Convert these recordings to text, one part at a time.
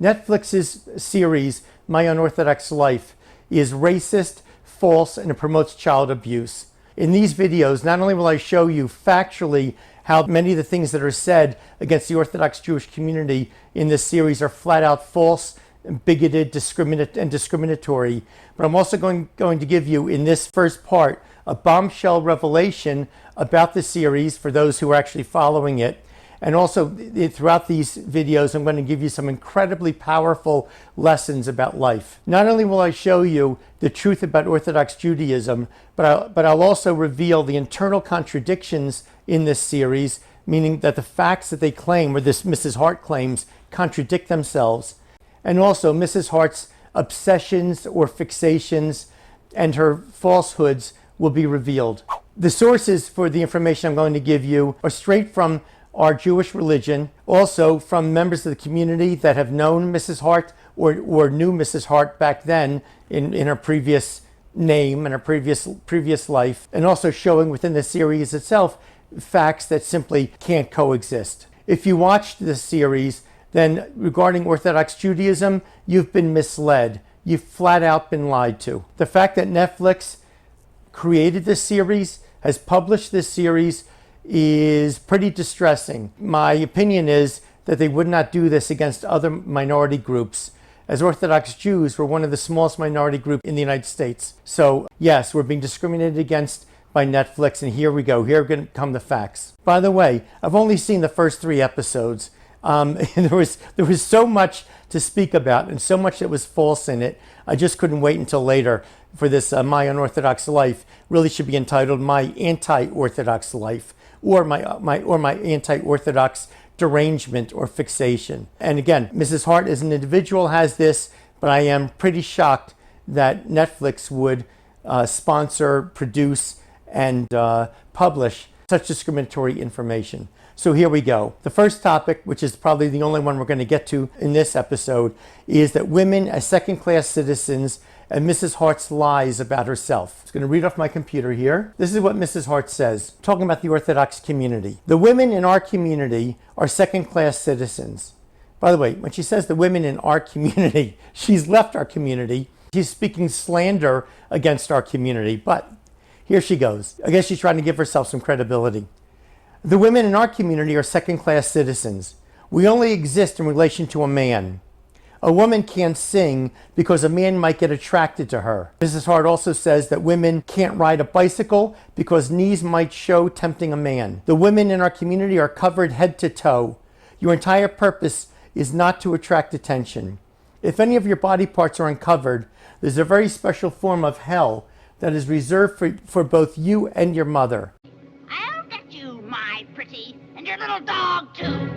Netflix's series, My Unorthodox Life, is racist, false, and it promotes child abuse. In these videos, not only will I show you factually how many of the things that are said against the Orthodox Jewish community in this series are flat out false, bigoted, discriminatory, but I'm also going to give you in this first part a bombshell revelation about the series for those who are actually following it. And also throughout these videos, I'm going to give you some incredibly powerful lessons about life. Not only will I show you the truth about Orthodox Judaism, but I'll also reveal the internal contradictions in this series, meaning that the facts that they claim, or this Mrs. Haart claims, contradict themselves. And also Mrs. Haart's obsessions or fixations and her falsehoods will be revealed. The sources for the information I'm going to give you are straight from our Jewish religion, also from members of the community that have known Mrs. Haart or knew Mrs. Haart back then in her previous name and her previous life, and also showing within the series itself facts that simply can't coexist. If you watched this series, then regarding Orthodox Judaism, you've been misled. You've flat out been lied to. The fact that Netflix created this series, has published this series, is pretty distressing. My opinion is that they would not do this against other minority groups, as Orthodox Jews were one of the smallest minority groups in the United States. So yes, we're being discriminated against by Netflix, and here we go. Here are going to come the facts. By the way, I've only seen the first 3 episodes. There was so much to speak about and so much that was false in it. I just couldn't wait until later for this My Unorthodox Life. Really should be entitled My Anti-Orthodox Life, or my anti-Orthodox derangement or fixation. And again, Mrs. Haart as an individual has this, but I am pretty shocked that Netflix would sponsor, produce, and publish such discriminatory information. So here we go. The first topic, which is probably the only one we're going to get to in this episode, is that women as second-class citizens and Mrs. Haart's lies about herself. I'm going to read off my computer here. This is what Mrs. Haart says, talking about the Orthodox community. The women in our community are second-class citizens. By the way, when she says the women in our community, she's left our community. She's speaking slander against our community, but here she goes. I guess she's trying to give herself some credibility. The women in our community are second-class citizens. We only exist in relation to a man. A woman can't sing because a man might get attracted to her. Mrs. Haart also says that women can't ride a bicycle because knees might show tempting a man. The women in our community are covered head to toe. Your entire purpose is not to attract attention. If any of your body parts are uncovered, there's a very special form of hell that is reserved for both you and your mother. I'll get you, my pretty, and your little dog too.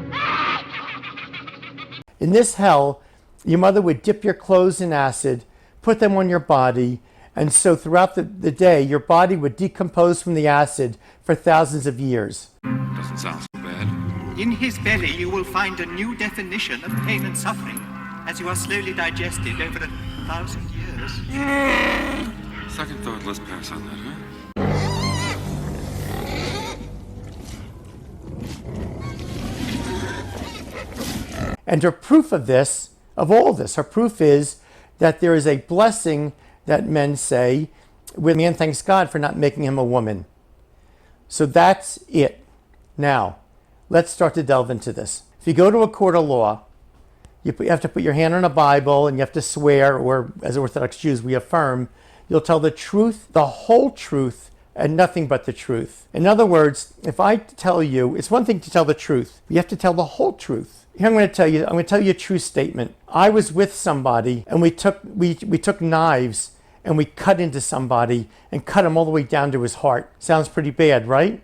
In this hell, your mother would dip your clothes in acid, put them on your body, and so throughout the day, your body would decompose from the acid for thousands of years. Doesn't sound so bad. In his belly you will find a new definition of pain and suffering as you are slowly digested over 1,000 years. Second thought, let's pass on that, huh? And her proof of this, of all this, her proof is that there is a blessing that men say when man thanks God for not making him a woman. So that's it. Now, let's start to delve into this. If you go to a court of law, you have to put your hand on a Bible and you have to swear, or as Orthodox Jews we affirm, you'll tell the truth, the whole truth, and nothing but the truth. In other words, if I tell you, it's one thing to tell the truth, you have to tell the whole truth. Here I'm going to tell you a true statement. I was with somebody and we took knives and we cut into somebody and cut him all the way down to his heart. Sounds pretty bad, right?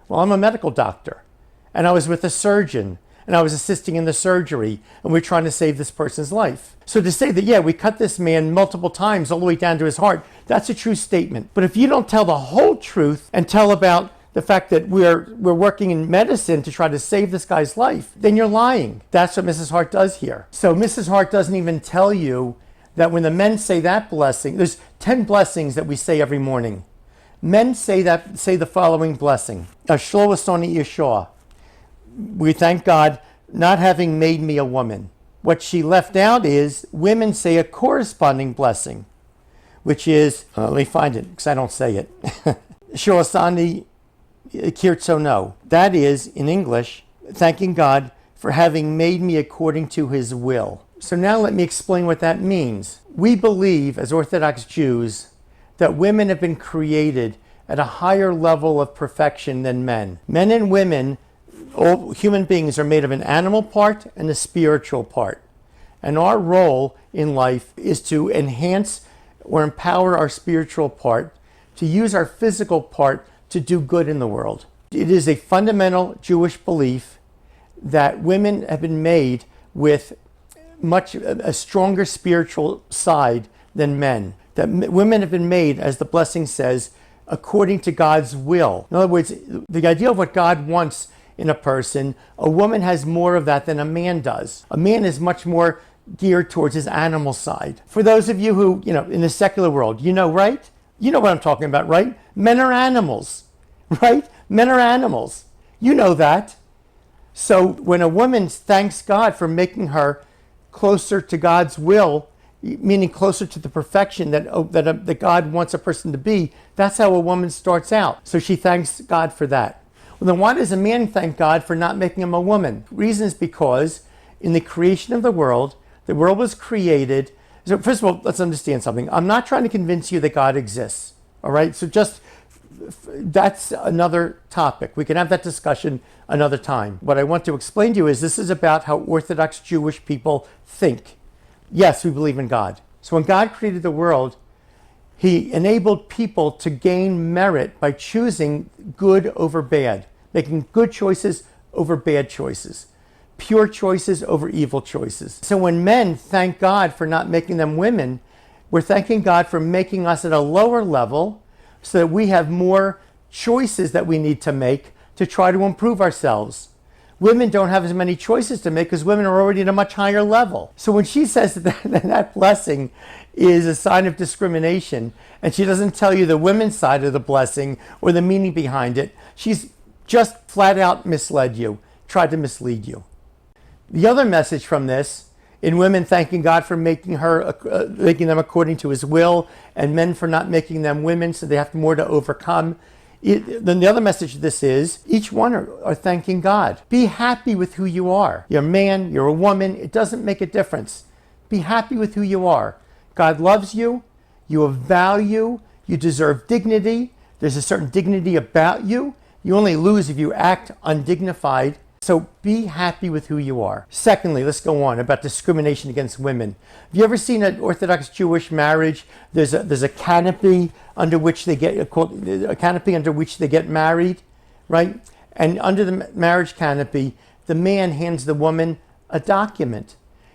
Well, I'm a medical doctor and I was with a surgeon and I was assisting in the surgery and we're trying to save this person's life. So to say that, yeah, we cut this man multiple times all the way down to his heart, that's a true statement. But if you don't tell the whole truth and tell about the fact that we're working in medicine to try to save this guy's life, then you're lying. That's what Mrs. Haart does here. So Mrs. Haart doesn't even tell you that when the men say that blessing, there's 10 blessings that we say every morning. Men say the following blessing. Ashlo Asoni Yeshua. We thank God not having made me a woman. What she left out is women say a corresponding blessing, which is, let me find it because I don't say it. Shoasani kirtsono. That is, in English, thanking God for having made me according to his will. So now let me explain what that means. We believe, as Orthodox Jews, that women have been created at a higher level of perfection than men. Men and women, all human beings, are made of an animal part and a spiritual part. And our role in life is to enhance or empower our spiritual part, to use our physical part to do good in the world. It is a fundamental Jewish belief that women have been made with much a stronger spiritual side than men. That women have been made, as the blessing says, according to God's will. In other words, the idea of what God wants in a person, a woman has more of that than a man does. A man is much more geared towards his animal side. For those of you who, in the secular world, right? You know what I'm talking about, right? Men are animals, right? Men are animals. You know that. So when a woman thanks God for making her closer to God's will, meaning closer to the perfection that God wants a person to be, that's how a woman starts out. So she thanks God for that. Well, then why does a man thank God for not making him a woman? The reason is because in the creation of the world was created. So first of all, let's understand something. I'm not trying to convince you that God exists. All right? So that's another topic. We can have that discussion another time. What I want to explain to you is this is about how Orthodox Jewish people think. Yes, we believe in God. So when God created the world, he enabled people to gain merit by choosing good over bad, making good choices over bad choices, pure choices over evil choices. So when men thank God for not making them women, we're thanking God for making us at a lower level so that we have more choices that we need to make to try to improve ourselves. Women don't have as many choices to make because women are already at a much higher level. So when she says that blessing is a sign of discrimination, and she doesn't tell you the women's side of the blessing or the meaning behind it, she's just flat out misled you, tried to mislead you. The other message from this, in women thanking God for making them according to his will, and men for not making them women so they have more to overcome, then the other message of this is, each one are thanking God. Be happy with who you are. You're a man, you're a woman, it doesn't make a difference. Be happy with who you are. God loves you, you have value, you deserve dignity, there's a certain dignity about you. You only lose if you act undignified. So be happy with who you are. Secondly, let's go on about discrimination against women. Have you ever seen an Orthodox Jewish marriage? There's a canopy under which they get married, right? And under the marriage canopy, the man hands the woman a document.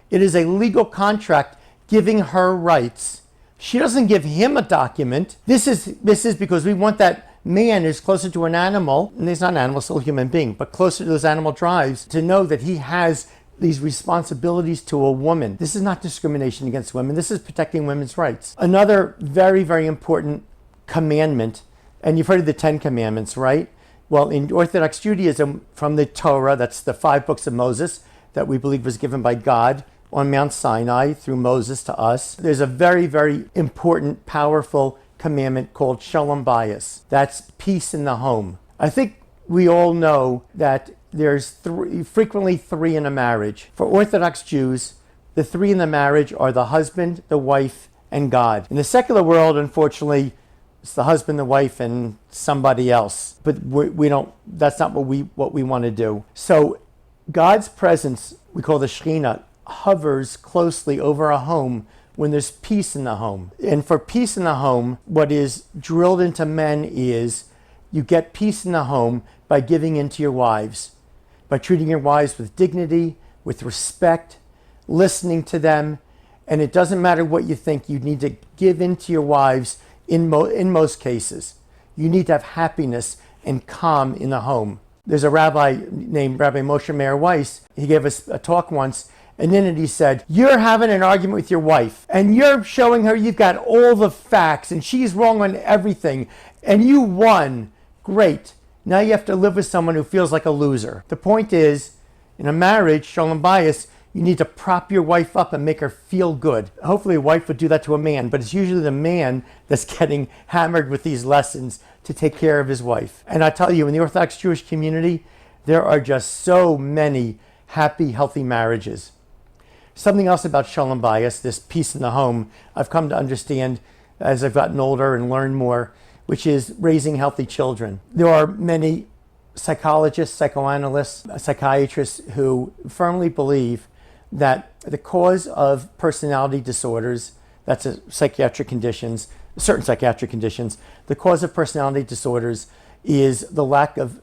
It is a legal contract giving her rights. She doesn't give him a document. This is because we want that man is closer to an animal, and he's not an animal, still a human being, but closer to those animal drives, to know that he has these responsibilities to a woman. This is not discrimination against women. This is protecting women's rights. Another very, very important commandment, and you've heard of the 10 Commandments, right? Well, in Orthodox Judaism, from the Torah, that's the 5 books of Moses that we believe was given by God on Mount Sinai through Moses to us, there's a very, very important, powerful commandment called Shalom Bayis. That's peace in the home. I think we all know that there's frequently 3 in a marriage. For Orthodox Jews, the 3 in the marriage are the husband, the wife, and God. In the secular world, unfortunately, it's the husband, the wife, and somebody else. But we don't. That's not what we want to do. So God's presence, we call the Shekhinah, hovers closely over a home when there's peace in the home. And for peace in the home, what is drilled into men is you get peace in the home by giving in to your wives, by treating your wives with dignity, with respect, listening to them. And it doesn't matter what you think, you need to give in to your wives in most cases. You need to have happiness and calm in the home. There's a rabbi named Rabbi Moshe Meir Weiss. He gave us a talk once, and in it he said, you're having an argument with your wife, and you're showing her you've got all the facts, and she's wrong on everything, and you won. Great. Now you have to live with someone who feels like a loser. The point is, in a marriage, Shalom Bayis, You need to prop your wife up and make her feel good. Hopefully a wife would do that to a man, but it's usually the man that's getting hammered with these lessons to take care of his wife. And I tell you, in the Orthodox Jewish community, there are just so many happy, healthy marriages. Something else about shalom bayis, this peace in the home, I've come to understand as I've gotten older and learned more, which is raising healthy children. There are many psychologists, psychoanalysts, psychiatrists who firmly believe that the cause of personality disorders, that's psychiatric conditions, certain psychiatric conditions, the cause of personality disorders is the lack of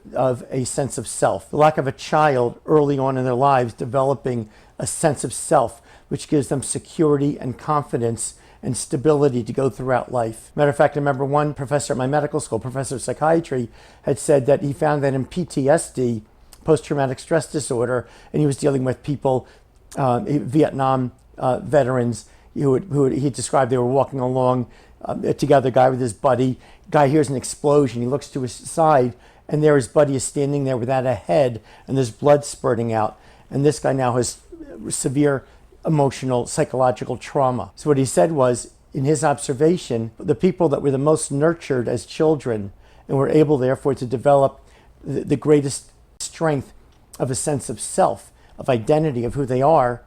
a sense of self, the lack of a child early on in their lives developing a sense of self, which gives them security and confidence and stability to go throughout life. Matter of fact, I remember one professor at my medical school, professor of psychiatry, had said that he found that in PTSD, post-traumatic stress disorder, and he was dealing with people, Vietnam veterans, who he described they were walking along together, guy with his buddy. Guy hears an explosion, he looks to his side, and there his buddy is standing there without a head, and there's blood spurting out. And this guy now has severe emotional, psychological trauma. So what he said was, in his observation, the people that were the most nurtured as children and were able, therefore, to develop the greatest strength of a sense of self, of identity, of who they are,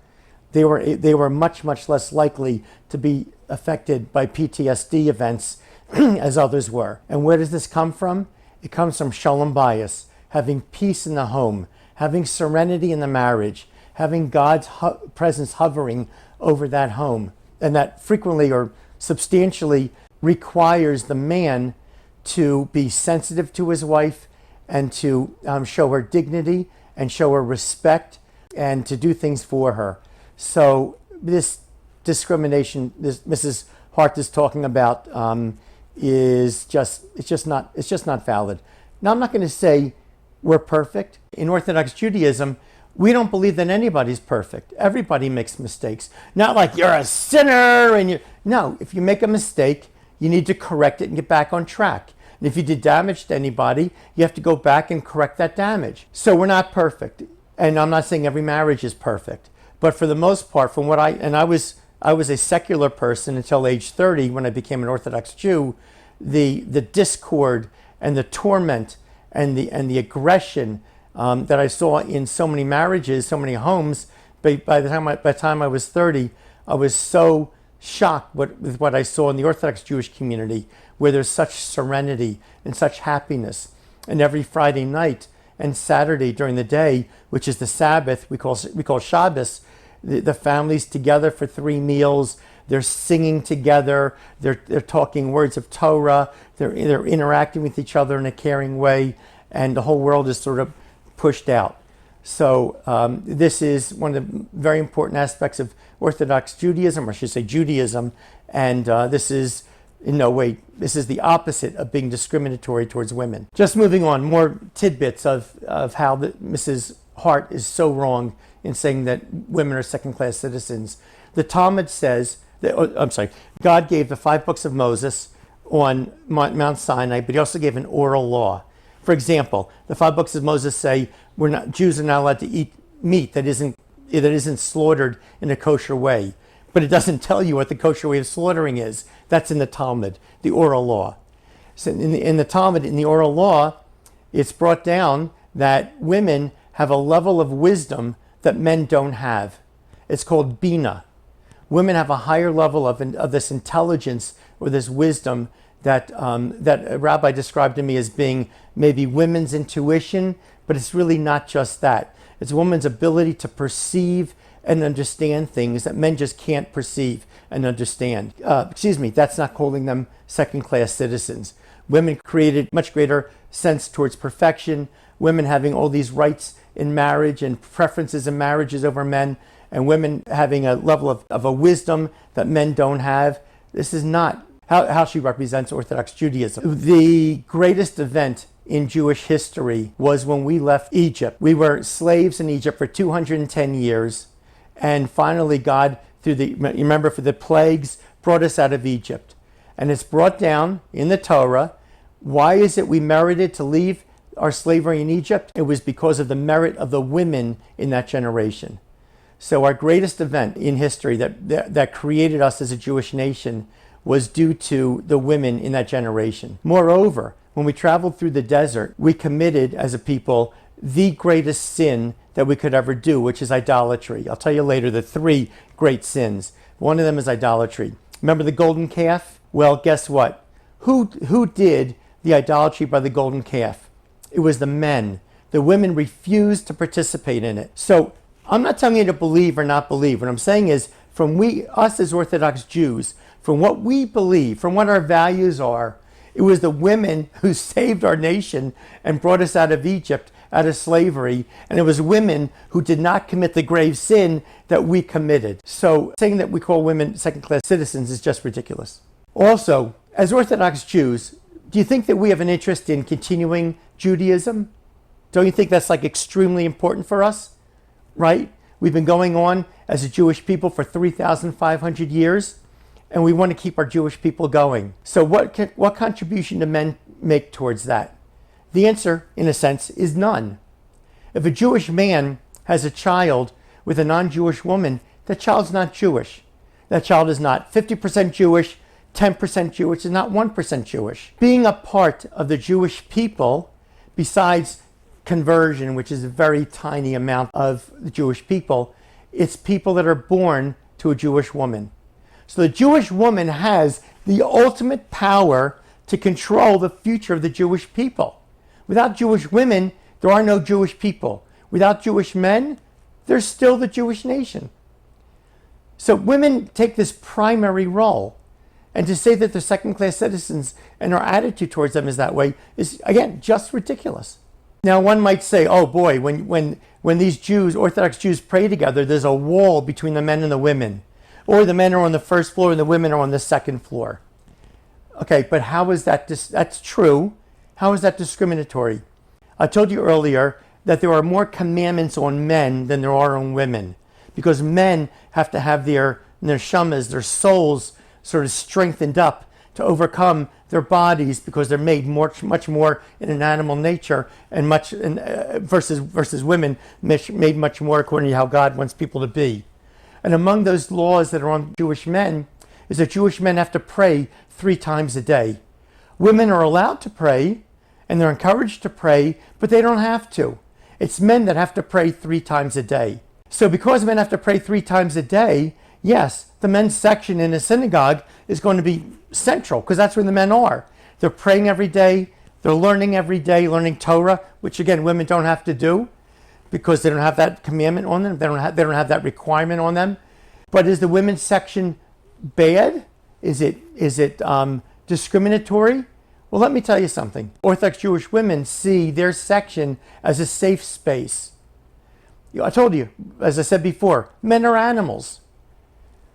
they were much, much less likely to be affected by PTSD events as others were. And where does this come from? It comes from shalom bayis, having peace in the home, having serenity in the marriage, having God's presence hovering over that home. And that frequently or substantially requires the man to be sensitive to his wife and to show her dignity and show her respect and to do things for her. So this discrimination, this Mrs. Haart is talking about, is just not valid. Now, I'm not going to say we're perfect. In Orthodox Judaism, we don't believe that anybody's perfect. Everybody makes mistakes. Not like you're a sinner and you. No, if you make a mistake, you need to correct it and get back on track. And if you did damage to anybody, you have to go back and correct that damage. So we're not perfect. And I'm not saying every marriage is perfect. But for the most part, from what I was a secular person until age 30 when I became an Orthodox Jew, the discord and the torment and the aggression that I saw in so many marriages, so many homes, by the time I was 30, I was so shocked with what I saw in the Orthodox Jewish community, where there's such serenity and such happiness. And every Friday night and Saturday during the day, which is the Sabbath, we call Shabbos, the families together for 3 meals. They're singing together. They're talking words of Torah. They're interacting with each other in a caring way, and the whole world is sort of pushed out. So this is one of the very important aspects of Orthodox Judaism, or I should say Judaism, and this is in no way, this is the opposite of being discriminatory towards women. Just moving on, more tidbits of how Mrs. Haart is so wrong in saying that women are second-class citizens. The Talmud says, God gave the 5 books of Moses on Mount Sinai, but he also gave an oral law. For example, the 5 books of Moses say Jews are not allowed to eat meat that isn't slaughtered in a kosher way. But it doesn't tell you what the kosher way of slaughtering is. That's in the Talmud, the oral law. So in the Talmud, in the oral law, it's brought down that women have a level of wisdom that men don't have. It's called bina. Women have a higher level of this intelligence or this wisdom that a rabbi described to me as being maybe women's intuition, but it's really not just that. It's a woman's ability to perceive and understand things that men just can't perceive and understand. That's not calling them second-class citizens. Women created much greater sense towards perfection, women having all these rights in marriage and preferences in marriages over men, and women having a level of a wisdom that men don't have. This is not how she represents Orthodox Judaism. The greatest event in Jewish history was when we left Egypt. We were slaves in Egypt for 210 years, and finally God, for the plagues, brought us out of Egypt. And it's brought down in the Torah. Why is it we merited to leave our slavery in Egypt? It was because of the merit of the women in that generation. So our greatest event in history that created us as a Jewish nation was due to the women in that generation. Moreover, when we traveled through the desert, we committed as a people the greatest sin that we could ever do, which is idolatry. I'll tell you later the 3 great sins. One of them is idolatry. Remember the golden calf? Well, guess what? Who did the idolatry by the golden calf? It was the men. The women refused to participate in it. So I'm not telling you to believe or not believe. What I'm saying is, from us as Orthodox Jews, from what we believe, from what our values are, it was the women who saved our nation and brought us out of Egypt, out of slavery. And it was women who did not commit the grave sin that we committed. So saying that we call women second-class citizens is just ridiculous. Also, as Orthodox Jews, do you think that we have an interest in continuing Judaism? Don't you think that's like extremely important for us? Right? We've been going on as a Jewish people for 3,500 years, and we want to keep our Jewish people going. So what contribution do men make towards that? The answer, in a sense, is none. If a Jewish man has a child with a non-Jewish woman, that child's not Jewish. That child is not 50% Jewish, 10% Jewish, and not 1% Jewish. Being a part of the Jewish people, besides conversion, which is a very tiny amount of the Jewish people, it's people that are born to a Jewish woman. So the Jewish woman has the ultimate power to control the future of the Jewish people. Without Jewish women, there are no Jewish people. Without Jewish men, there's still the Jewish nation. So women take this primary role. And to say that they're second-class citizens and our attitude towards them is that way is, again, just ridiculous. Now, one might say, oh boy, when these Jews, Orthodox Jews, pray together, there's a wall between the men and the women. Or the men are on the first floor and the women are on the second floor. Okay, but how is that? That's true. How is that discriminatory? I told you earlier that there are more commandments on men than there are on women, because men have to have their neshamas, their souls, sort of strengthened up to overcome their bodies, because they're made much more in an animal nature, and versus women made much more according to how God wants people to be. And among those laws that are on Jewish men is that Jewish men have to pray 3 times a day. Women are allowed to pray, and they're encouraged to pray, but they don't have to. It's men that have to pray 3 times a day. So because men have to pray 3 times a day, yes, the men's section in a synagogue is going to be central, because that's where the men are. They're praying every day. They're learning every day, learning Torah, which again, women don't have to do because they don't have that commandment on them. They don't have that requirement on them. But is the women's section bad? Is it discriminatory? Well, let me tell you something. Orthodox Jewish women see their section as a safe space. I told you, as I said before, men are animals.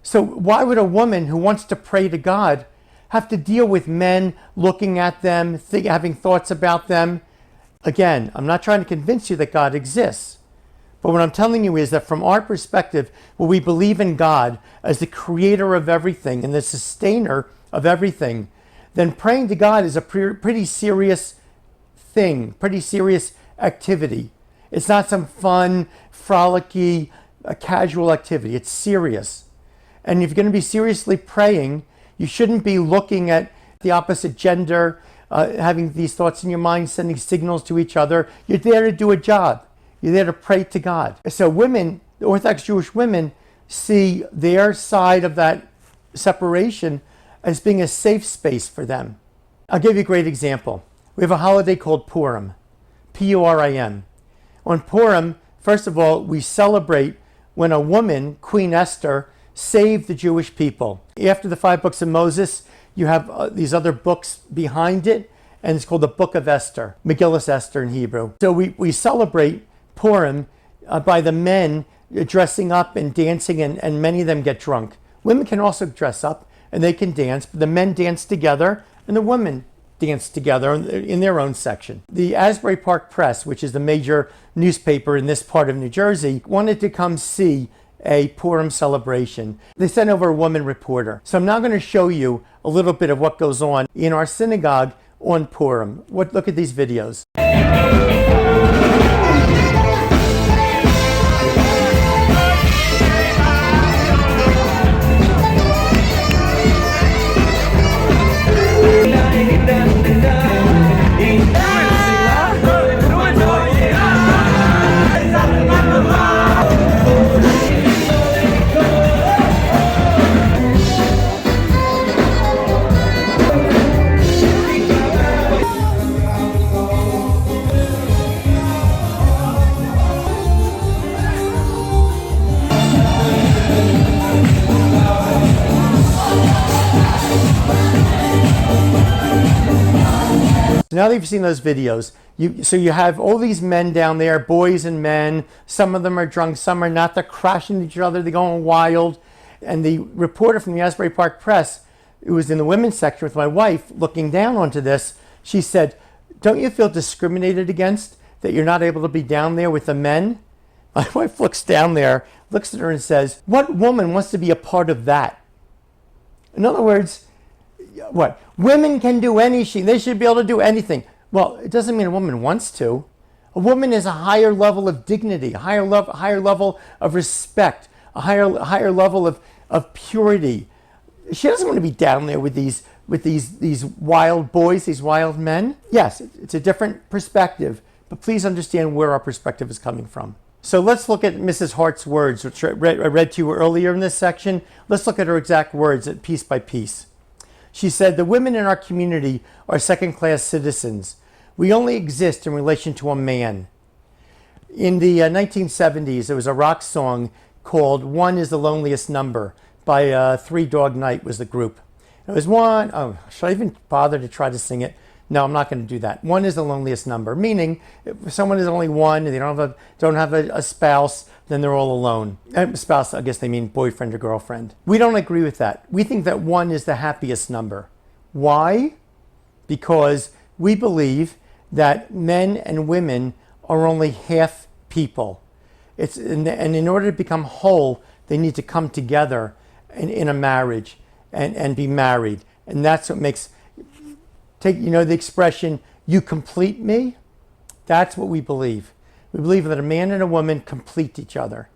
So why would a woman who wants to pray to God have to deal with men looking at them, having thoughts about them? Again, I'm not trying to convince you that God exists. But what I'm telling you is that from our perspective, where we believe in God as the creator of everything and the sustainer of everything, then praying to God is a pretty serious thing, pretty serious activity. It's not some fun, frolicky, casual activity. It's serious. And if you're going to be seriously praying, you shouldn't be looking at the opposite gender, having these thoughts in your mind, sending signals to each other. You're there to do a job. You're there to pray to God. So women, the Orthodox Jewish women, see their side of that separation as being a safe space for them. I'll give you a great example. We have a holiday called Purim, Purim. On Purim, first of all, we celebrate when a woman, Queen Esther, saved the Jewish people. After the 5 books of Moses, you have these other books behind it, and it's called the Book of Esther, Megillas Esther in Hebrew. So we celebrate Purim by the men dressing up and dancing, and many of them get drunk. Women can also dress up and they can dance, but the men dance together and the women dance together in their own section. The Asbury Park Press, which is the major newspaper in this part of New Jersey, wanted to come see a Purim celebration. They sent over a woman reporter. So I'm now going to show you a little bit of what goes on in our synagogue on Purim. Look at these videos. Now that you've seen those videos, so you have all these men down there, boys and men. Some of them are drunk, some are not. They're crashing into each other, they're going wild. And the reporter from the Asbury Park Press, who was in the women's section with my wife, looking down onto this, she said, "Don't you feel discriminated against that you're not able to be down there with the men?" My wife looks down there, looks at her and says, "What woman wants to be a part of that?" In other words, what? Women can do anything. They should be able to do anything. Well, it doesn't mean a woman wants to. A woman is a higher level of dignity, a higher level of respect, a higher level of purity. She doesn't want to be down there with these wild boys, these wild men. Yes, it's a different perspective, but please understand where our perspective is coming from. So let's look at Mrs. Haart's words, which I read to you earlier in this section. Let's look at her exact words piece by piece. She said, "The women in our community are second-class citizens. We only exist in relation to a man." In the 1970s, there was a rock song called "One is the Loneliest Number" by Three Dog Night was the group. It was one, oh, should I even bother to try to sing it? No, I'm not going to do that. One is the loneliest number, meaning if someone is only one, and they don't have a spouse, then they're all alone. Spouse, I guess they mean boyfriend or girlfriend. We don't agree with that. We think that one is the happiest number. Why? Because we believe that men and women are only half people. And in order to become whole, they need to come together in a marriage and be married. And that's what makes, the expression, "you complete me"? That's what we believe. We believe that a man and a woman complete each other.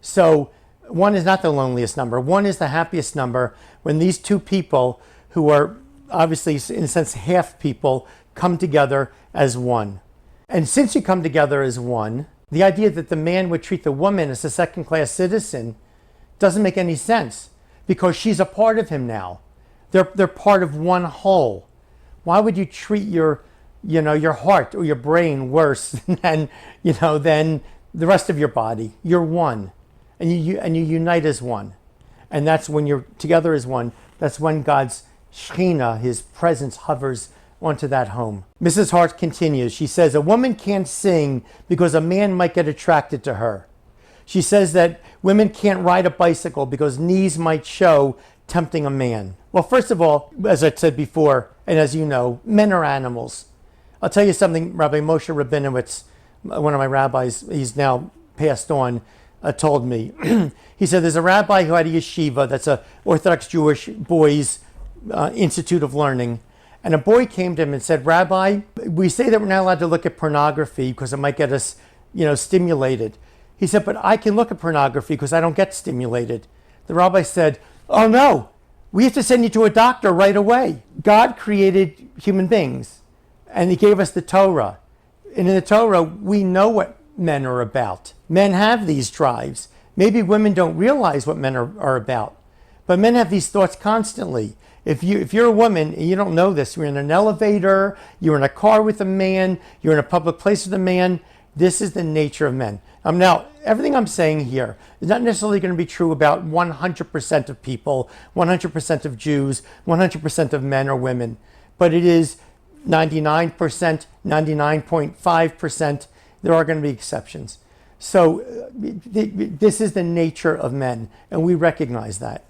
So one is not the loneliest number. One is the happiest number when these two people, who are obviously, in a sense, half people, come together as one. And since you come together as one, the idea that the man would treat the woman as a second-class citizen doesn't make any sense, because she's a part of him now. They're part of one whole. Why would you treat your heart or your brain worse than the rest of your body? You're one, and you unite as one, and that's when you're together as one. That's when God's Shekhinah, His presence, hovers onto that home. Mrs. Haart continues. She says, "A woman can't sing because a man might get attracted to her." She says that women can't ride a bicycle because knees might show, tempting a man. Well, first of all, as I said before, and as you know, men are animals. I'll tell you something Rabbi Moshe Rabinowitz, one of my rabbis, he's now passed on, told me. He said there's a rabbi who had a yeshiva, that's a Orthodox Jewish boys' institute of learning. And a boy came to him and said, "Rabbi, we say that we're not allowed to look at pornography because it might get us, stimulated." He said, "But I can look at pornography because I don't get stimulated." The rabbi said, "Oh no, we have to send you to a doctor right away." God created human beings and He gave us the Torah. And in the Torah, we know what men are about. Men have these drives. Maybe women don't realize what men are about, but men have these thoughts constantly. If you're a woman and you don't know this, you're in an elevator, you're in a car with a man, you're in a public place with a man, this is the nature of men. Now, everything I'm saying here is not necessarily going to be true about 100% of people, 100% of Jews, 100% of men or women, but it is 99%, 99.5%. There are going to be exceptions. So this is the nature of men, and we recognize that.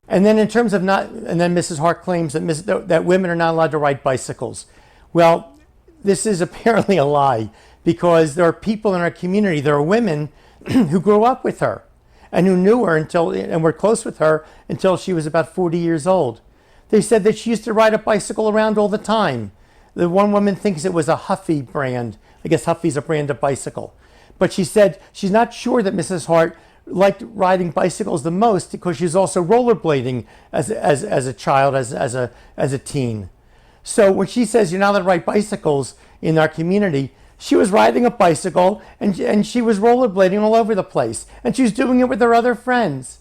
And then in terms of then Mrs. Haart claims that women are not allowed to ride bicycles. Well, this is apparently a lie, because there are people in our community, there are women who grew up with her and who knew her and were close with her until she was about 40 years old. They said that she used to ride a bicycle around all the time. The one woman thinks it was a Huffy brand. I guess Huffy's a brand of bicycle. But she said she's not sure that Mrs. Haart liked riding bicycles the most because she was also rollerblading as a child, as a teen. So when she says you're not allowed to ride bicycles in our community, she was riding a bicycle and she was rollerblading all over the place. And she was doing it with her other friends.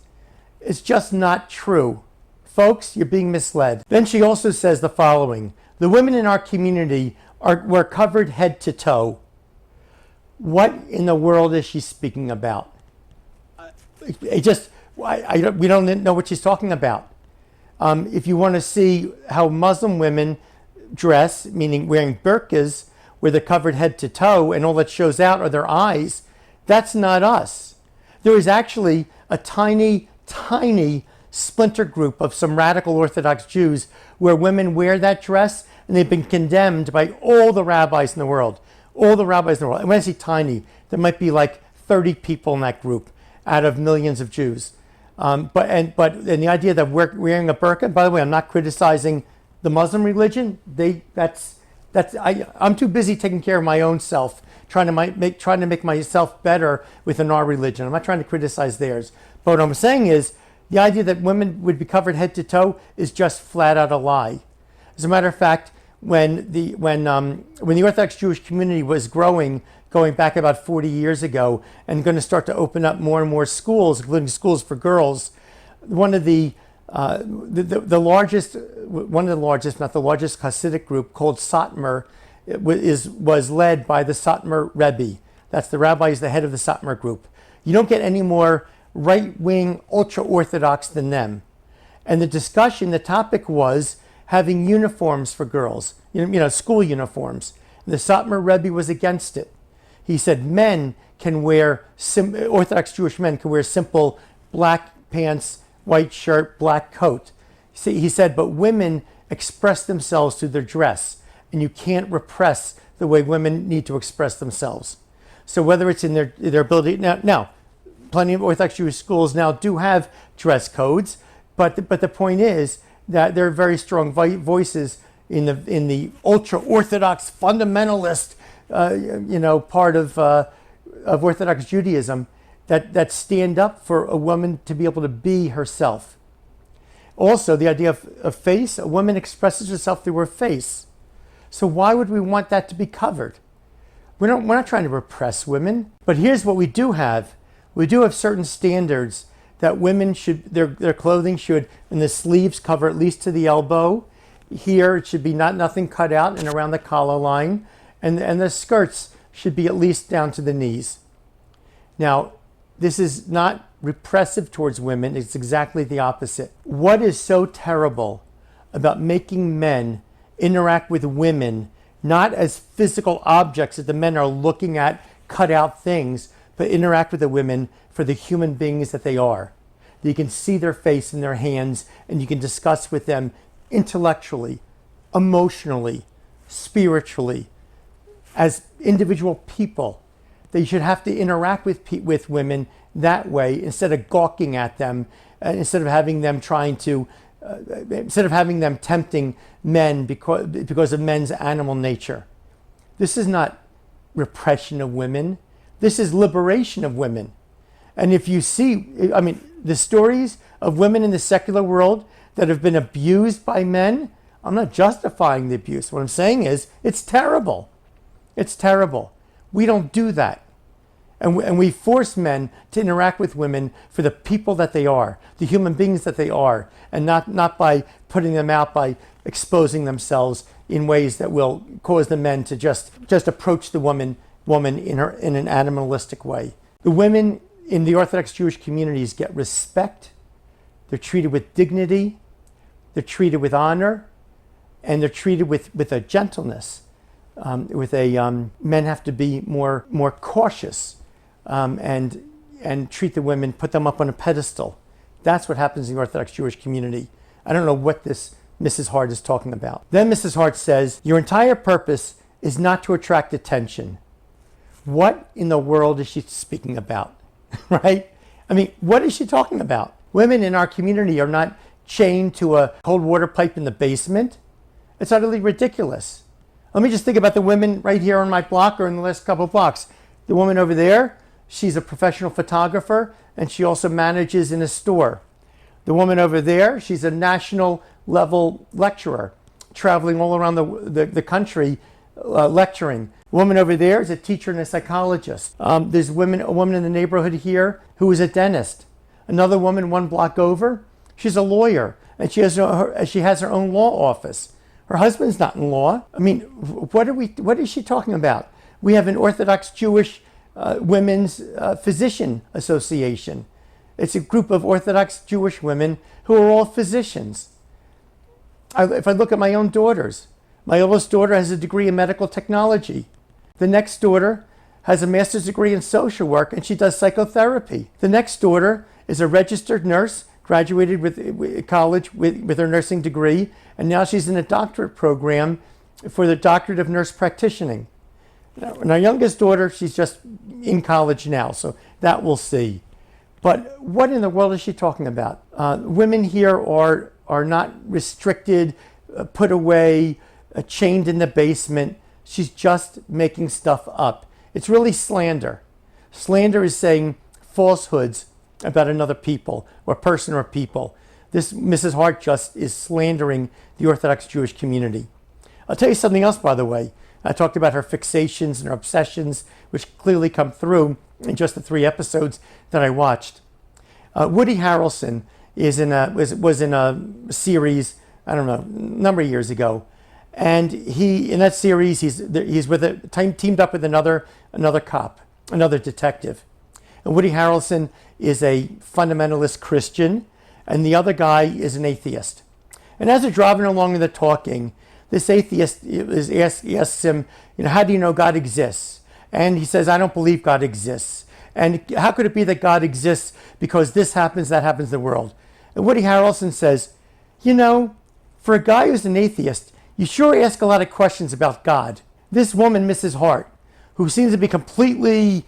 It's just not true. Folks, you're being misled. Then she also says the following: the women in our community were covered head to toe. What in the world is she speaking about? We don't know what she's talking about. If you want to see how Muslim women dress, meaning wearing burqas, where they're covered head to toe and all that shows out are their eyes, that's not us. There is actually a tiny, tiny splinter group of some radical Orthodox Jews where women wear that dress, and they've been condemned by all the rabbis in the world. All the rabbis in the world. And when I say tiny, there might be like 30 people in that group out of millions of Jews. But the idea that we're wearing a burqa, by the way, I'm not criticizing the Muslim religion. I'm too busy taking care of my own self, trying to make myself better within our religion. I'm not trying to criticize theirs. But what I'm saying is the idea that women would be covered head to toe is just flat out a lie. As a matter of fact, when the Orthodox Jewish community was growing, going back about 40 years ago, and going to start to open up more and more schools, including schools for girls, one of the largest, not the largest Hasidic group called Satmar was led by the Satmar Rebbe. That's the rabbi, is the head of the Satmar group. You don't get any more right-wing, ultra-Orthodox than them. And the topic was having uniforms for girls, school uniforms. And the Satmar Rebbe was against it. He said men can wear, Orthodox Jewish men can wear simple black pants, white shirt, black coat. He said, but women express themselves through their dress, and you can't repress the way women need to express themselves. So whether it's in their ability, now, plenty of Orthodox Jewish schools now do have dress codes, but the point is that there are very strong voices in the ultra-Orthodox fundamentalist part of Orthodox Judaism that stand up for a woman to be able to be herself. Also, the idea of face, a woman expresses herself through her face. So why would we want that to be covered? We're not trying to repress women, but here's what we do have. We do have certain standards that women should, their clothing should, and the sleeves cover at least to the elbow. Here it should be nothing cut out and around the collar line, and the skirts should be at least down to the knees. Now, this is not repressive towards women, it's exactly the opposite. What is so terrible about making men interact with women not as physical objects that the men are looking at, cut out things, but interact with the women for the human beings that they are? You can see their face and their hands, and you can discuss with them intellectually, emotionally, spiritually, as individual people. That you should have to interact with women that way instead of gawking at them, instead of having them tempting men because of men's animal nature. This is not repression of women. This is liberation of women. And if you see, the stories of women in the secular world that have been abused by men, I'm not justifying the abuse. What I'm saying is, it's terrible. It's terrible. We don't do that. And we force men to interact with women for the people that they are, the human beings that they are, and not by putting them out, by exposing themselves in ways that will cause the men to just approach the woman in an animalistic way. The women in the Orthodox Jewish communities get respect. They're treated with dignity. They're treated with honor, and they're treated with a gentleness. Men have to be more cautious. And treat the women, put them up on a pedestal. That's what happens in the Orthodox Jewish community. I don't know what this Mrs. Haart is talking about. Then Mrs. Haart says, your entire purpose is not to attract attention. What in the world is she speaking about? Right? What is she talking about? Women in our community are not chained to a cold water pipe in the basement. It's utterly ridiculous. Let me just think about the women right here on my block or in the last couple of blocks. The woman over there, she's a professional photographer, and she also manages in a store. The woman over there, she's a national level lecturer, traveling all around the country lecturing. The woman over there is a teacher and a psychologist. There's a woman in the neighborhood here who is a dentist. Another woman one block over, she's a lawyer, and she has her own law office. Her husband's not in law. What is she talking about? We have an Orthodox Jewish Women's Physician Association. It's a group of Orthodox Jewish women who are all physicians. If I look at my own daughters, My oldest daughter has a degree in medical technology. The next daughter has a master's degree in social work, and she does psychotherapy. The next daughter is a registered nurse, graduated with college with her nursing degree, and now she's in a doctorate program for the doctorate of nurse practitioning. Now, and our youngest daughter, she's just in college now, so that we'll see. But what in the world is she talking about? Women here are not restricted, put away, chained in the basement. She's just making stuff up. It's really slander. Slander is saying falsehoods about another people or person or people. This Mrs. Haart just is slandering the Orthodox Jewish community. I'll tell you something else, by the way. I talked about her fixations and her obsessions, which clearly come through in just the 3 episodes that I watched. Woody Harrelson was in a series, I don't know, a number of years ago. And in that series, he's teamed up with another cop, another detective. And Woody Harrelson is a fundamentalist Christian, and the other guy is an atheist. And as they're driving along and they're talking, this atheist asks him, how do you know God exists? And he says, I don't believe God exists. And how could it be that God exists because this happens, that happens in the world? And Woody Harrelson says, for a guy who's an atheist, you sure ask a lot of questions about God. This woman, Mrs. Haart, who seems to be completely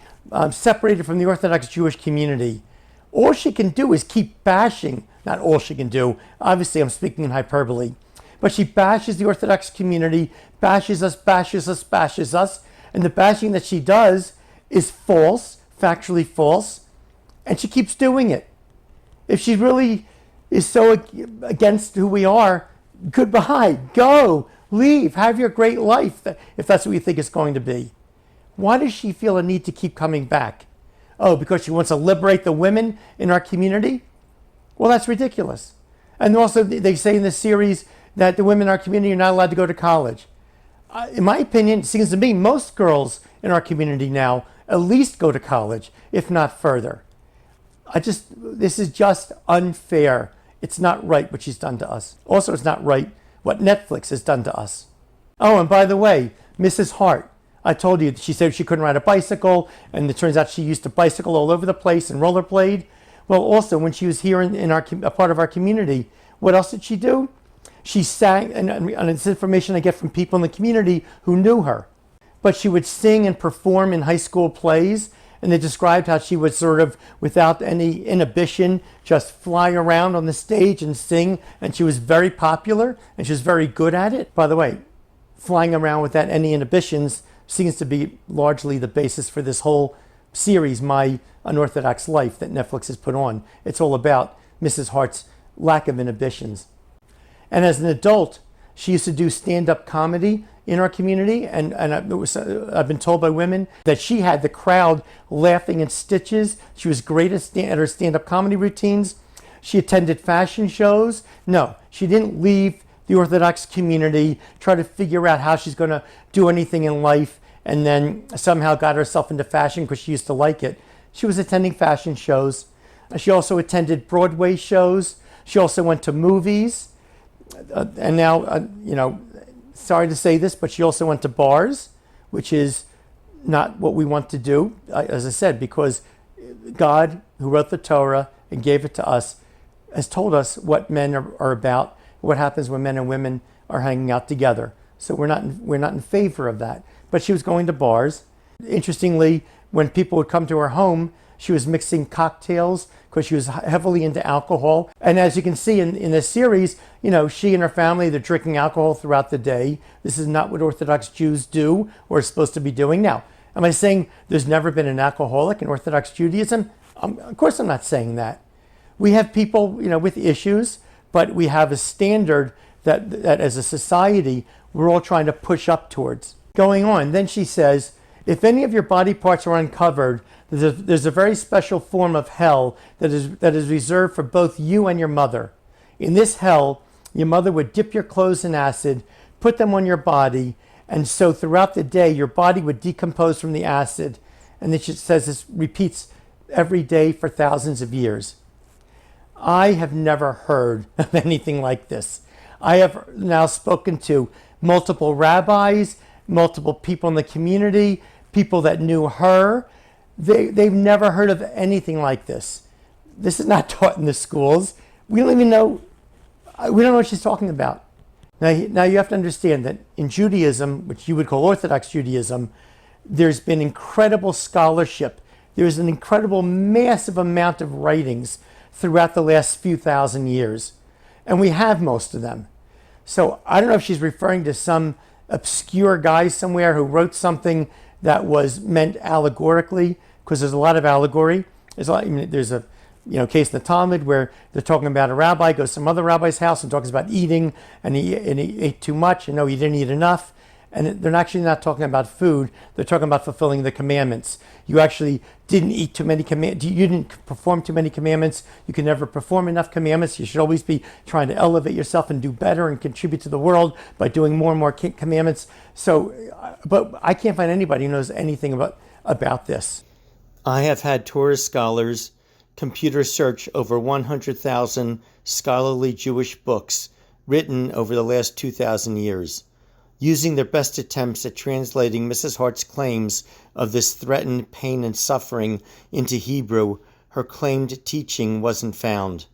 separated from the Orthodox Jewish community, all she can do is keep bashing. Not all she can do. Obviously, I'm speaking in hyperbole. But she bashes the Orthodox community, bashes us. And the bashing that she does is false, factually false. And she keeps doing it. If she really is so against who we are, goodbye, go, leave, have your great life, if that's what you think it's going to be. Why does she feel a need to keep coming back? Oh, because she wants to liberate the women in our community? Well, that's ridiculous. And also, they say in this series that the women in our community are not allowed to go to college. In my opinion, it seems to me most girls in our community now at least go to college, if not further. This is just unfair. It's not right what she's done to us. Also, it's not right what Netflix has done to us. Oh, and by the way, Mrs. Haart, I told you, she said she couldn't ride a bicycle, and it turns out she used to bicycle all over the place and rollerblade. Well, also, when she was here in a part of our community, what else did she do? She sang, and it's information I get from people in the community who knew her. But she would sing and perform in high school plays, and they described how she would sort of, without any inhibition, just fly around on the stage and sing, and she was very popular, and she was very good at it. By the way, flying around without any inhibitions seems to be largely the basis for this whole series, My Unorthodox Life, that Netflix has put on. It's all about Mrs. Hart's lack of inhibitions. And as an adult, she used to do stand-up comedy in our community, and I've been told by women that she had the crowd laughing in stitches. She was great at her stand-up comedy routines. She attended fashion shows. No, she didn't leave the Orthodox community, try to figure out how she's going to do anything in life, and then somehow got herself into fashion because she used to like it. She was attending fashion shows. She also attended Broadway shows. She also went to movies. And now, sorry to say this, but she also went to bars, which is not what we want to do, as I said, because God, who wrote the Torah and gave it to us, has told us what men are about, what happens when men and women are hanging out together. So we're not in favor of that. But she was going to bars. Interestingly, when people would come to her home, she was mixing cocktails because she was heavily into alcohol. And as you can see in this series, she and her family, they're drinking alcohol throughout the day. This is not what Orthodox Jews do or are supposed to be doing. Now, am I saying there's never been an alcoholic in Orthodox Judaism? Of course I'm not saying that. We have people, with issues, but we have a standard that as a society, we're all trying to push up towards. Going on, then she says, if any of your body parts are uncovered, there's a very special form of hell that is reserved for both you and your mother. In this hell, your mother would dip your clothes in acid, put them on your body, and so throughout the day, your body would decompose from the acid. And then she says this repeats every day for thousands of years. I have never heard of anything like this. I have now spoken to multiple rabbis, multiple people in the community, people that knew her. They've never heard of anything like this. This is not taught in the schools. We don't even know, we don't know what she's talking about. Now you have to understand that in Judaism, which you would call Orthodox Judaism, there's been incredible scholarship. There's an incredible, massive amount of writings throughout the last few thousand years. And we have most of them. So I don't know if she's referring to some obscure guy somewhere who wrote something that was meant allegorically, because there's a lot of allegory. There's a case in the Talmud where they're talking about a rabbi goes to some other rabbi's house and talks about eating, and he ate too much, and no, he didn't eat enough. And they're actually not talking about food. They're talking about fulfilling the commandments. You actually didn't eat too many commandments. You didn't perform too many commandments. You can never perform enough commandments. You should always be trying to elevate yourself and do better and contribute to the world by doing more and more commandments. So, but I can't find anybody who knows anything about this. I have had Torah scholars computer search over 100,000 scholarly Jewish books written over the last 2,000 years. Using their best attempts at translating Mrs. Haart's claims of this threatened pain and suffering into Hebrew, her claimed teaching wasn't found.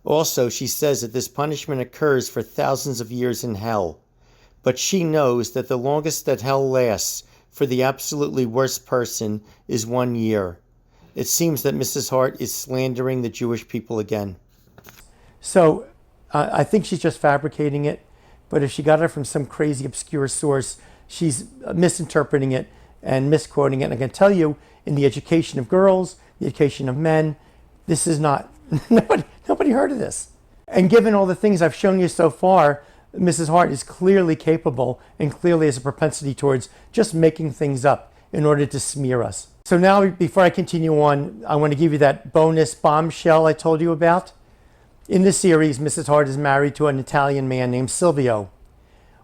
Also, she says that this punishment occurs for thousands of years in hell, but she knows that the longest that hell lasts for the absolutely worst person is 1 year. It seems that Mrs. Haart is slandering the Jewish people again. So, I think she's just fabricating it. But if she got it from some crazy obscure source, she's misinterpreting it and misquoting it. And I can tell you, in the education of girls, the education of men, this is not, nobody heard of this. And given all the things I've shown you so far, Mrs. Haart is clearly capable and clearly has a propensity towards just making things up in order to smear us. So now, before I continue on, I want to give you that bonus bombshell I told you about. In this series, Mrs. Haart is married to an Italian man named Silvio.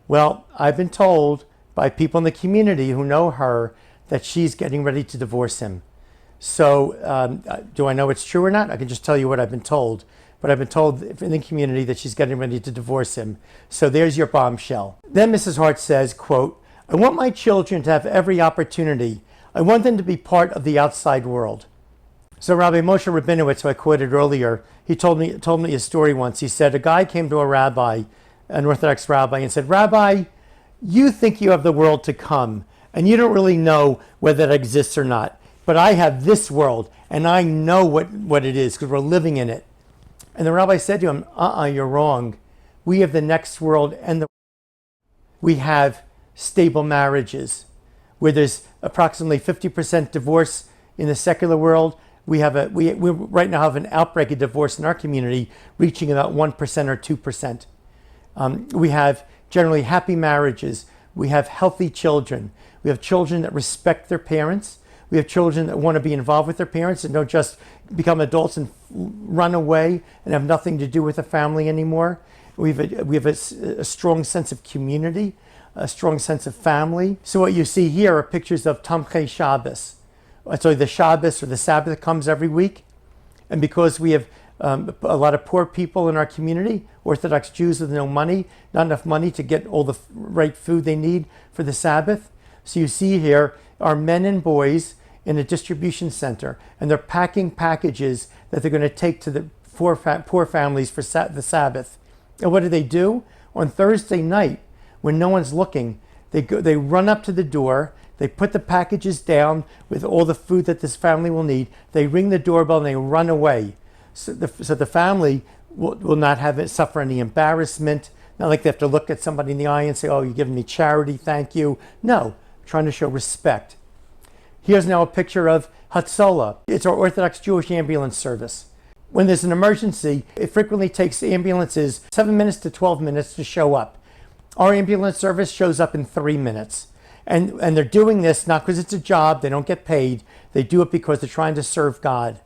Well, I've been told by people in the community who know her that she's getting ready to divorce him. So do I know it's true or not? I can just tell you what I've been told. But I've been told in the community that she's getting ready to divorce him. So there's your bombshell. Then Mrs. Haart says, quote, "I want my children to have every opportunity. I want them to be part of the outside world." So Rabbi Moshe Rabinowitz, who I quoted earlier, he told me a story once. He said a guy came to a rabbi, an Orthodox rabbi, and said, "Rabbi, you think you have the world to come, and you don't really know whether it exists or not. But I have this world, and I know what it is because we're living in it." And the rabbi said to him, "You're wrong. We have the next world, and we have stable marriages, where there's approximately 50% divorce in the secular world. We right now have an outbreak of divorce in our community reaching about 1% or 2%. We have generally happy marriages. We have healthy children. We have children that respect their parents. We have children that want to be involved with their parents and don't just become adults and run away and have nothing to do with the family anymore. We have a strong sense of community, a strong sense of family. So what you see here are pictures of Tamchei Shabbos. So the Shabbos or the Sabbath comes every week. And because we have a lot of poor people in our community, Orthodox Jews with no money, not enough money to get all the right food they need for the Sabbath. So you see here are men and boys in a distribution center, and they're packing packages that they're going to take to the poor families for the Sabbath. And what do? On Thursday night, when no one's looking, they run up to the door, they put the packages down with all the food that this family will need, they ring the doorbell and they run away. So the family will not suffer any embarrassment, not like they have to look at somebody in the eye and say, "Oh, you're giving me charity, thank you." No, trying to show respect. Here's now a picture of Hatzolah. It's our Orthodox Jewish ambulance service. When there's an emergency, it frequently takes ambulances 7 minutes to 12 minutes to show up. Our ambulance service shows up in 3 minutes. And they're doing this not because it's a job, they don't get paid. They do it because they're trying to serve God.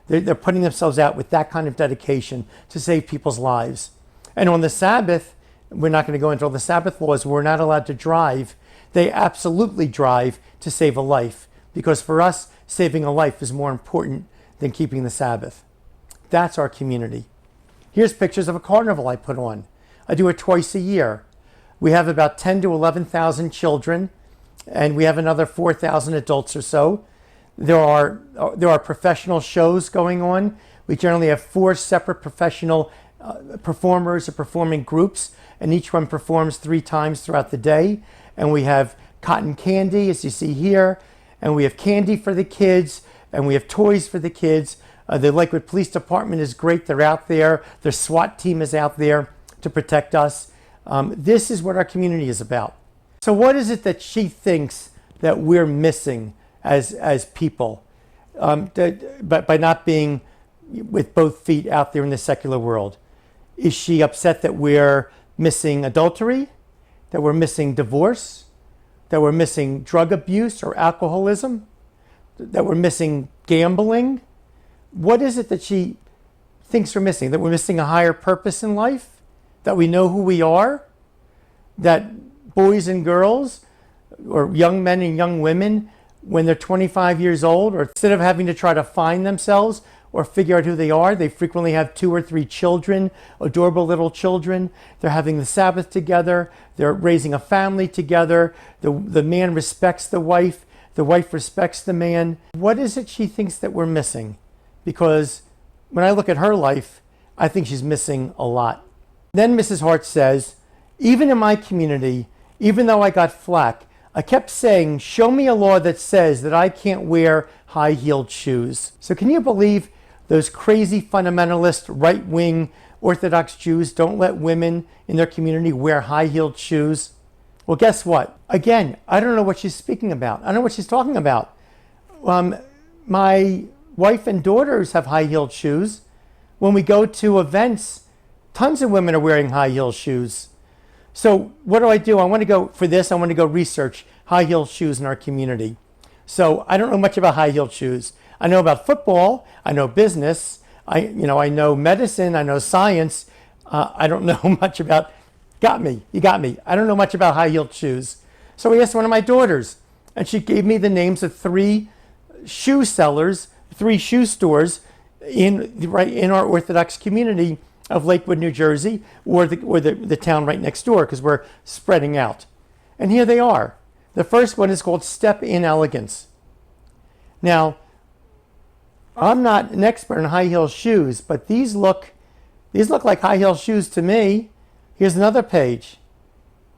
They're putting themselves out with that kind of dedication to save people's lives. And on the Sabbath, we're not going to go into all the Sabbath laws, we're not allowed to drive. They absolutely drive to save a life, because for us, saving a life is more important than keeping the Sabbath. That's our community. Here's pictures of a carnival I put on. I do it twice a year. We have about 10 to 11,000 children, and we have another 4,000 adults or so. There are professional shows going on. We generally have 4 separate professional performers or performing groups, and each one performs 3 times throughout the day. And we have cotton candy, as you see here, and we have candy for the kids, and we have toys for the kids. The Lakewood Police Department is great. They're out there. Their SWAT team is out there to protect us. This is what our community is about. So what is it that she thinks that we're missing as people by not being with both feet out there in the secular world? Is she upset that we're missing adultery, that we're missing divorce, that we're missing drug abuse or alcoholism, that we're missing gambling? What is it that she thinks we're missing? That we're missing a higher purpose in life? That we know who we are? That boys and girls, or young men and young women, when they're 25 years old, or instead of having to try to find themselves or figure out who they are, they frequently have 2 or 3 children, adorable little children. They're having the Sabbath together. They're raising a family together. The man respects the wife respects the man. What is it she thinks that we're missing? Because when I look at her life, I think she's missing a lot. Then Mrs. Haart says, even in my community, even though I got flack, I kept saying, show me a law that says that I can't wear high-heeled shoes. So can you believe those crazy fundamentalist right-wing Orthodox Jews don't let women in their community wear high-heeled shoes? Well, guess what? Again, I don't know what she's speaking about. I don't know what she's talking about. My wife and daughters have high-heeled shoes. When we go to events, tons of women are wearing high-heeled shoes. So what do? I want to go research high-heeled shoes in our community. So I don't know much about high-heeled shoes. I know about football. I know business. I know medicine. I know science. I don't know much about. You got me. I don't know much about high-heeled shoes. So I asked one of my daughters, and she gave me the names of 3 shoe sellers, 3 shoe stores in our Orthodox community of Lakewood, New Jersey, or the town right next door, because we're spreading out. And here they are. The first one is called Step in Elegance. Now, I'm not an expert in high heel shoes, but these look like high heel shoes to me. Here's another page.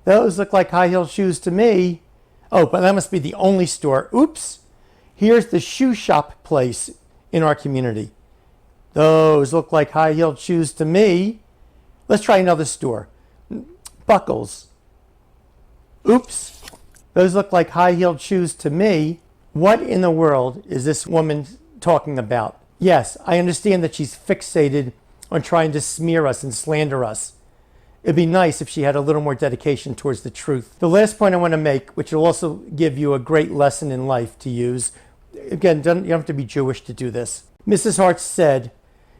Those look like high heel shoes to me. Oh, but that must be the only store. Oops. Here's the shoe shop place in our community. Those look like high-heeled shoes to me. Let's try another store. Buckles. Oops. Those look like high-heeled shoes to me. What in the world is this woman talking about? Yes, I understand that she's fixated on trying to smear us and slander us. It'd be nice if she had a little more dedication towards the truth. The last point I want to make, which will also give you a great lesson in life to use. Again, you don't have to be Jewish to do this. Mrs. Haart said,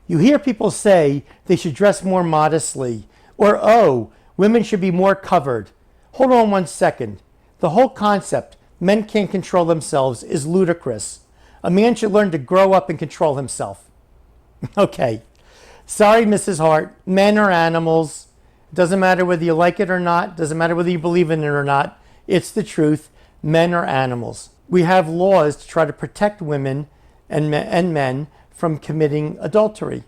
you hear people say they should dress more modestly, or, oh, women should be more covered. Hold on one second. The whole concept, men can't control themselves, is ludicrous. A man should learn to grow up and control himself. Okay. Sorry, Mrs. Haart. Men are animals. It doesn't matter whether you like it or not. It doesn't matter whether you believe in it or not. It's the truth. Men are animals. We have laws to try to protect women and men from committing adultery.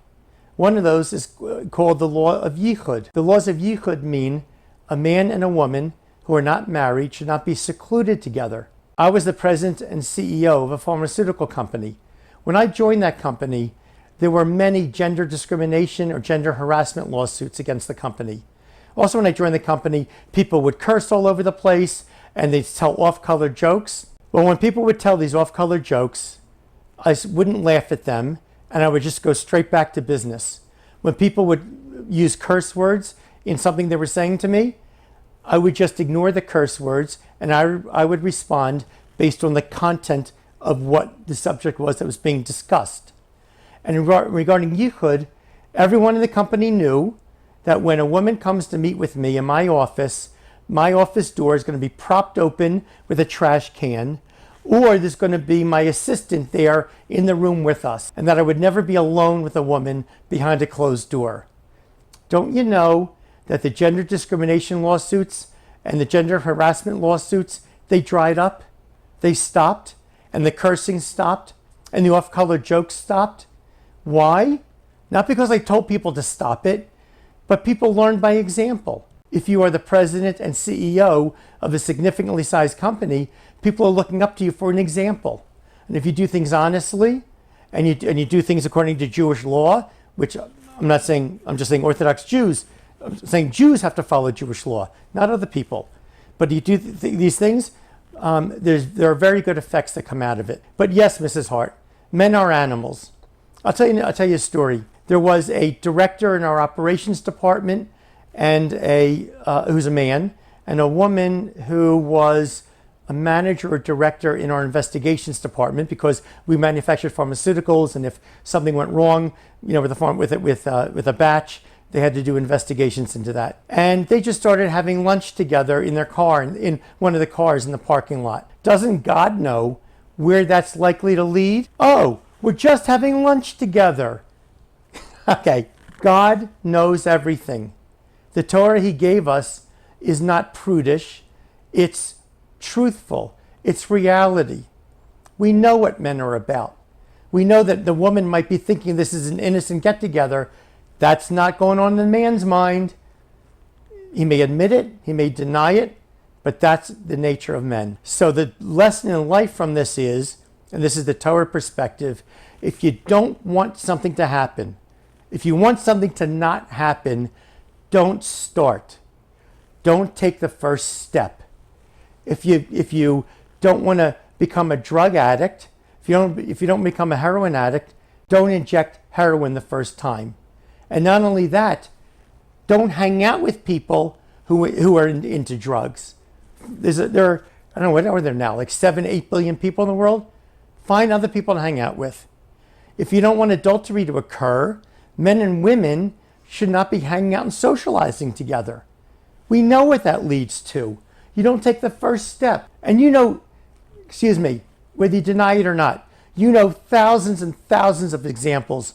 One of those is called the law of yichud. The laws of yichud mean a man and a woman who are not married should not be secluded together. I was the president and CEO of a pharmaceutical company. When I joined that company, there were many gender discrimination or gender harassment lawsuits against the company. Also, when I joined the company, people would curse all over the place and they'd tell off-color jokes. Well, when people would tell these off-color jokes, I wouldn't laugh at them, and I would just go straight back to business. When people would use curse words in something they were saying to me, I would just ignore the curse words, and I would respond based on the content of what the subject was that was being discussed. And regarding yichud, everyone in the company knew that when a woman comes to meet with me in my office door is going to be propped open with a trash can, or there's going to be my assistant there in the room with us, and that I would never be alone with a woman behind a closed door. Don't you know that the gender discrimination lawsuits and the gender harassment lawsuits, they dried up, they stopped, and the cursing stopped, and the off-color jokes stopped. Why? Not because I told people to stop it, but people learned by example. If you are the president and CEO of a significantly sized company, people are looking up to you for an example. And if you do things honestly, and you do things according to Jewish law, which I'm just saying Orthodox Jews, I'm saying Jews have to follow Jewish law, not other people. But you do these things, there are very good effects that come out of it. But yes, Mrs. Haart, men are animals. I'll tell you a story. There was a director in our operations department, and who's a man, and a woman who was a manager or director in our investigations department, because we manufactured pharmaceuticals, and if something went wrong, with a batch, they had to do investigations into that. And they just started having lunch together in their car, in one of the cars in the parking lot. Doesn't God know where that's likely to lead? Oh, we're just having lunch together. Okay, God knows everything. The Torah he gave us is not prudish, it's truthful, it's reality. We know what men are about. We know that the woman might be thinking this is an innocent get-together. That's not going on in the man's mind. He may admit it, he may deny it, but that's the nature of men. So the lesson in life from this is, and this is the Torah perspective, if you don't want something to happen, if you want something to not happen, don't start. Don't take the first step. If you don't want to become a drug addict, if you don't become a heroin addict, don't inject heroin the first time. And not only that, don't hang out with people who are into drugs. There are, I don't know, what are there now, like 7-8 billion people in the world? Find other people to hang out with. If you don't want adultery to occur, men and women should not be hanging out and socializing together. We know what that leads to. You don't take the first step. And whether you deny it or not, you know thousands and thousands of examples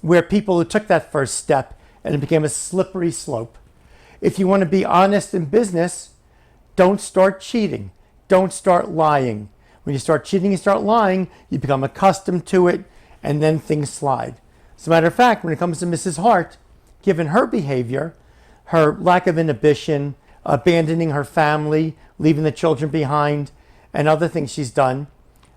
where people who took that first step and it became a slippery slope. If you want to be honest in business, don't start cheating. Don't start lying. When you start cheating and start lying, you become accustomed to it, and then things slide. As a matter of fact, when it comes to Mrs. Haart, given her behavior, her lack of inhibition, abandoning her family, leaving the children behind, and other things she's done,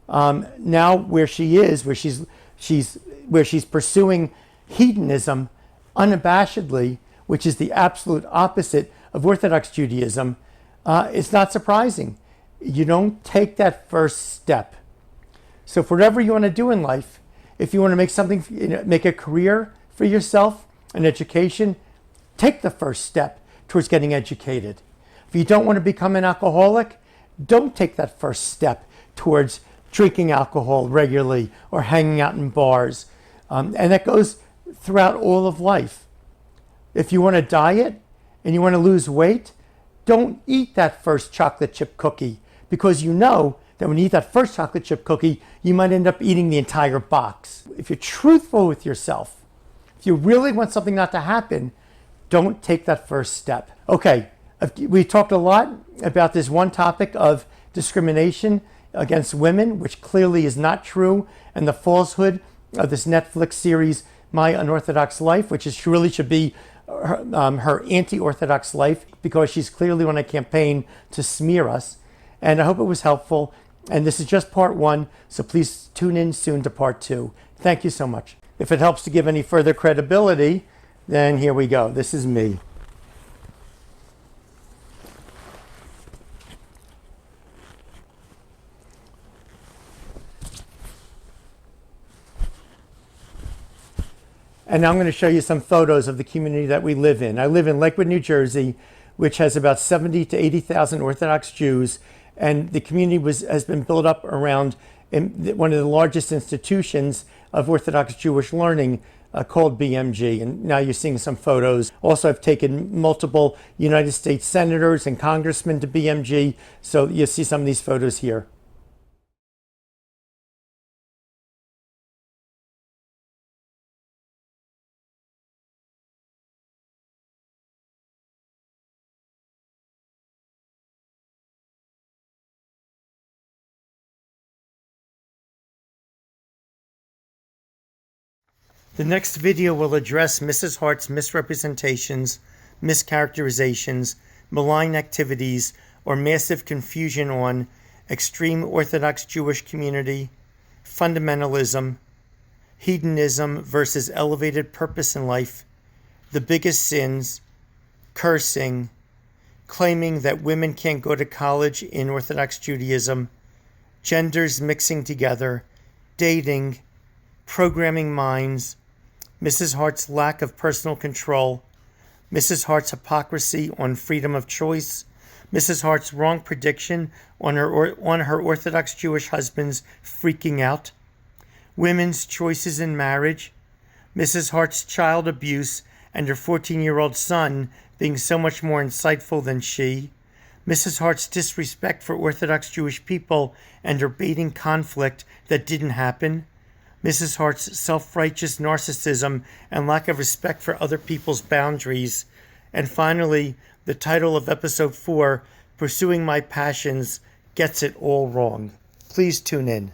now where she is, where she's pursuing hedonism unabashedly, which is the absolute opposite of Orthodox Judaism, it's not surprising. You don't take that first step. So for whatever you want to do in life, if you want to make a career for yourself, an education, take the first step towards getting educated. If you don't want to become an alcoholic, don't take that first step towards drinking alcohol regularly or hanging out in bars. And that goes throughout all of life. If you want to diet and you want to lose weight, don't eat that first chocolate chip cookie, because you know that when you eat that first chocolate chip cookie, you might end up eating the entire box. If you're truthful with yourself, if you really want something not to happen, don't take that first step. Okay, we talked a lot about this one topic of discrimination against women, which clearly is not true, and the falsehood of this Netflix series, My Unorthodox Life, which really should be her anti-Orthodox life, because she's clearly on a campaign to smear us. And I hope it was helpful. And this is just part 1, so please tune in soon to part 2. Thank you so much. If it helps to give any further credibility, then here we go. This is me. And now I'm going to show you some photos of the community that we live in. I live in Lakewood, New Jersey, which has about 70 to 80,000 Orthodox Jews. And the community has been built up around one of the largest institutions of Orthodox Jewish learning called BMG. And now you're seeing some photos. Also, I've taken multiple United States senators and congressmen to BMG. So you'll see some of these photos here. The next video will address Mrs. Haart's misrepresentations, mischaracterizations, malign activities, or massive confusion on extreme Orthodox Jewish community, fundamentalism, hedonism versus elevated purpose in life, the biggest sins, cursing, claiming that women can't go to college in Orthodox Judaism, genders mixing together, dating, programming minds, Mrs. Haart's lack of personal control, Mrs. Haart's hypocrisy on freedom of choice, Mrs. Haart's wrong prediction on her Orthodox Jewish husband's freaking out, women's choices in marriage, Mrs. Haart's child abuse and her 14-year-old son being so much more insightful than she, Mrs. Haart's disrespect for Orthodox Jewish people and her baiting conflict that didn't happen, Mrs. Haart's self-righteous narcissism and lack of respect for other people's boundaries, and finally, the title of Episode 4, Pursuing My Passions, gets it all wrong. Please tune in.